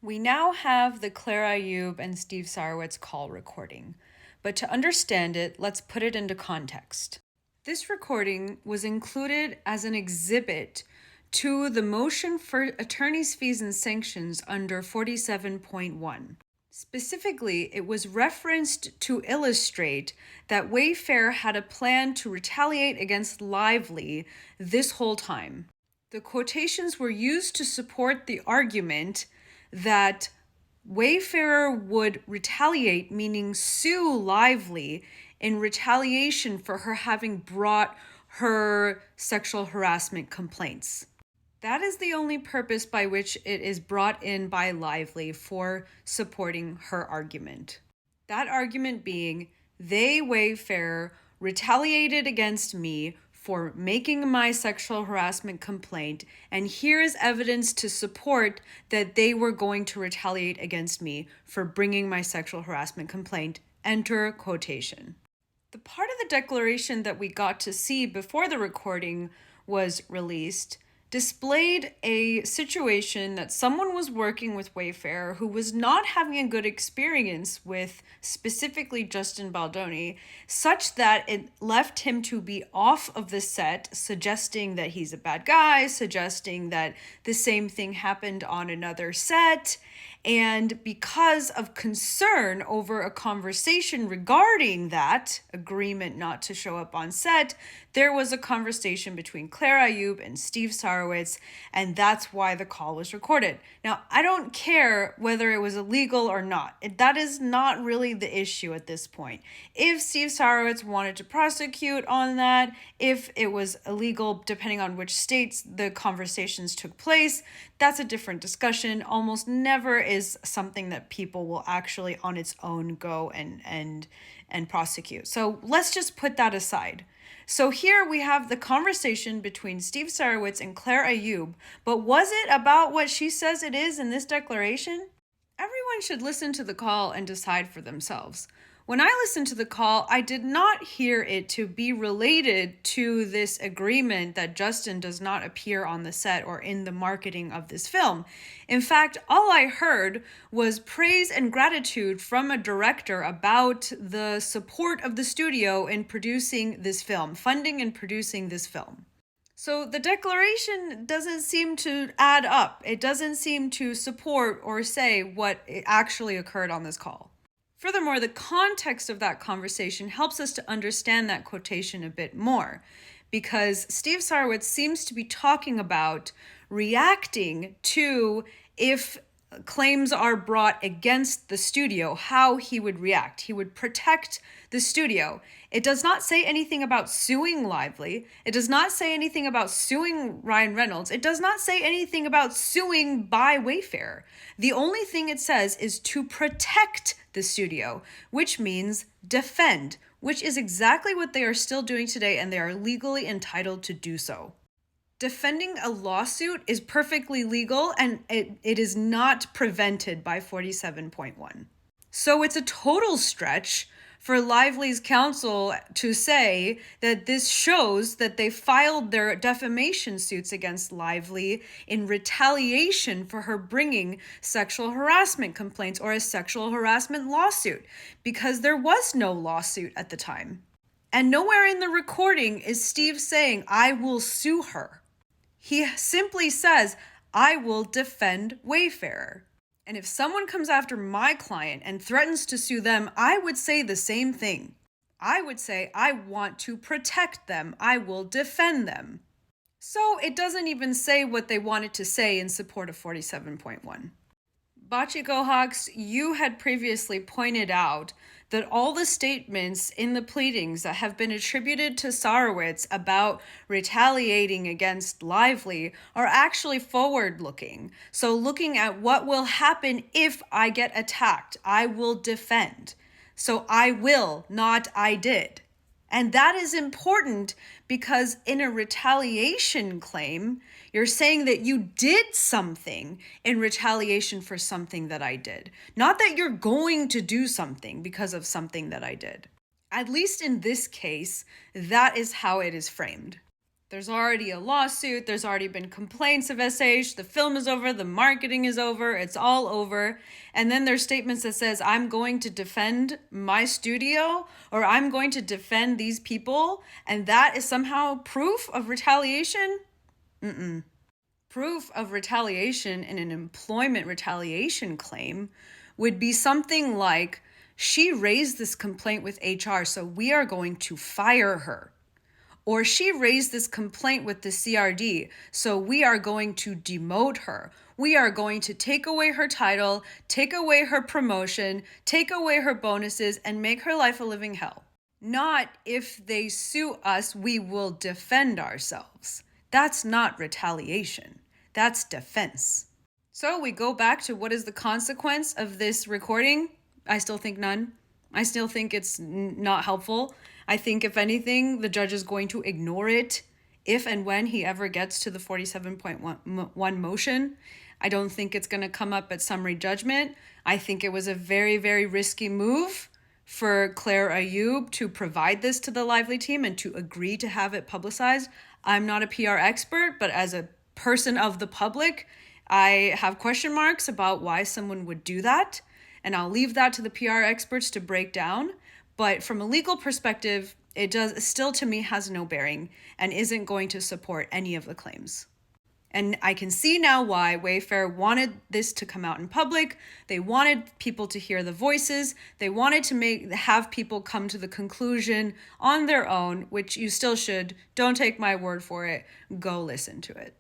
We now have the Claire Ayoub and Steve Sarowitz call recording, but to understand it, let's put it into context. This recording was included as an exhibit to the motion for attorney's fees and sanctions under 47.1. Specifically, it was referenced to illustrate that Wayfarer had a plan to retaliate against Lively this whole time. The quotations were used to support the argument that Wayfarer would retaliate, meaning sue Lively in retaliation for her having brought her sexual harassment complaints. That is the only purpose by which it is brought in by Lively for supporting her argument. That argument being, they, Wayfarer, retaliated against me for making my sexual harassment complaint, and here is evidence to support that they were going to retaliate against me for bringing my sexual harassment complaint. Enter quotation. The part of the declaration that we got to see before the recording was released displayed a situation that someone was working with Wayfarer who was not having a good experience with specifically Justin Baldoni, such that it left him to be off of the set, suggesting that he's a bad guy, suggesting that the same thing happened on another set. And because of concern over a conversation regarding that agreement not to show up on set, there was a conversation between Claire Ayoub and Steve Sarowitz, and that's why the call was recorded. Now, I don't care whether it was illegal or not. That is not really the issue at this point. If Steve Sarowitz wanted to prosecute on that, if it was illegal, depending on which states the conversations took place, that's a different discussion. Almost never is something that people will actually on its own go and prosecute. So let's just put that aside. So here we have the conversation between Steve Sarowitz and Claire Ayoub, but was it about what she says it is in this declaration? Everyone should listen to the call and decide for themselves. When I listened to the call, I did not hear it to be related to this agreement that Justin does not appear on the set or in the marketing of this film. In fact, all I heard was praise and gratitude from a director about the support of the studio in producing this film, funding and producing this film. So the declaration doesn't seem to add up. It doesn't seem to support or say what actually occurred on this call. Furthermore, the context of that conversation helps us to understand that quotation a bit more, because Steve Sarowitz seems to be talking about reacting to if claims are brought against the studio, how he would react. He would protect the studio. It does not say anything about suing Lively. It does not say anything about suing Ryan Reynolds. It does not say anything about suing by Wayfarer. The only thing it says is to protect the studio, which means defend, which is exactly what they are still doing today, and they are legally entitled to do so. Defending a lawsuit is perfectly legal, and it is not prevented by 47.1. So it's a total stretch for Lively's counsel to say that this shows that they filed their defamation suits against Lively in retaliation for her bringing sexual harassment complaints or a sexual harassment lawsuit, because there was no lawsuit at the time. And nowhere in the recording is Steve saying, "I will sue her." He simply says, "I will defend Wayfarer." And if someone comes after my client and threatens to sue them, I would say the same thing. I would say, I want to protect them. I will defend them. So it doesn't even say what they wanted to say in support of 47.1. Bachiko Hawks, you had previously pointed out that all the statements in the pleadings that have been attributed to Sarowitz about retaliating against Lively are actually forward-looking. So looking at what will happen if I get attacked, I will defend. So I will, not I did. And that is important because in a retaliation claim, you're saying that you did something in retaliation for something that I did. Not that you're going to do something because of something that I did. At least in this case, that is how it is framed. There's already a lawsuit. There's already been complaints of SH. The film is over. The marketing is over. It's all over. And then there's statements that says, I'm going to defend my studio, or I'm going to defend these people. And that is somehow proof of retaliation? Proof of retaliation in an employment retaliation claim would be something like, she raised this complaint with HR, so we are going to fire her. Or she raised this complaint with the CRD, so we are going to demote her. We are going to take away her title, take away her promotion, take away her bonuses, and make her life a living hell. Not, if they sue us, we will defend ourselves. That's not retaliation. That's defense. So we go back to, what is the consequence of this recording? I still think none. I still think it's not helpful. I think, if anything, the judge is going to ignore it if and when he ever gets to the 47.1 motion. I don't think it's going to come up at summary judgment. I think it was a very, very risky move for Claire Ayoub to provide this to the Lively team and to agree to have it publicized. I'm not a PR expert, but as a person of the public, I have question marks about why someone would do that. And I'll leave that to the PR experts to break down. But from a legal perspective, it does still, to me, has no bearing and isn't going to support any of the claims. And I can see now why Wayfarer wanted this to come out in public. They wanted people to hear the voices. They wanted to have people come to the conclusion on their own, which you still should. Don't take my word for it. Go listen to it.